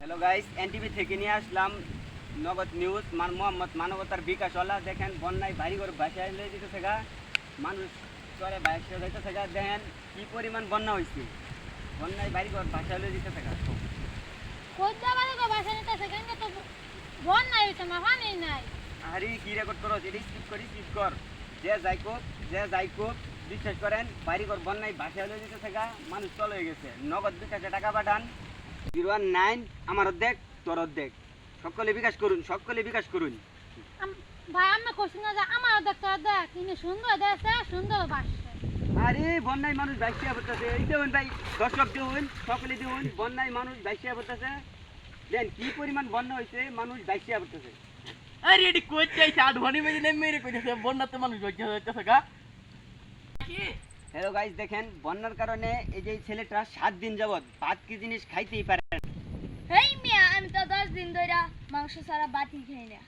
Hello guys, NTV থেকে নিয়ে আসলাম নগদ নিউজ। মোহাম্মদ মানবতার বিকাশওয়ালা দেখেন বন্যায় বাড়িঘর ভাসায় লয়ে যেতেছে গা, মানুষ চরে ভাসা যাইতেছে গা। দেখেন কি পরিমাণ বন্যা হয়েছে, বন্যায় বাড়িঘর ভাসায় লয়ে যেতেছে গা। আরে কি রেকর্ড করো, এটা স্কিপ কর। যে যাইকো বিশ্বাস করেন বাড়িঘর বন্যায় ভাসায় লয়ে যেতেছে গা, মানুষ চলে হয়ে গেছে। নগদ বিকাশে টাকা পাঠান 019 আমার অর্ধেক তোর অর্ধেক, সকলে বিকাশ করুন। ভাই আমি কইছি না যে আমার দেখতে দেখ ইনি সুন্দর দেশে সুন্দর বাসছে। আরে বন্যায় মানুষ ভাসিয়া পড়তেছে, এই দেখুন ভাই, দর্শক দেখুন, সকলে দেখুন, বন্যায় মানুষ ভাসিয়া পড়তেছে। দেন কি পরিমাণ বন্যা হয়েছে, মানুষ ভাসিয়া পড়তেছে। আরে এটি কই চাইছে আধুনি মেজে মেরে কইতেছে বন্যাতে মানুষ হইছে হইতেছে গা। হ্যালো গাইস, দেখেন বন্যার কারণে এই যে ছেলেটা 7 দিন যাবত ভাত কি জিনিস খাইতেই পারে না। হেই মিয়া আমি তো 10 দিন ধরে মাংস ছাড়া বাতি খাই না।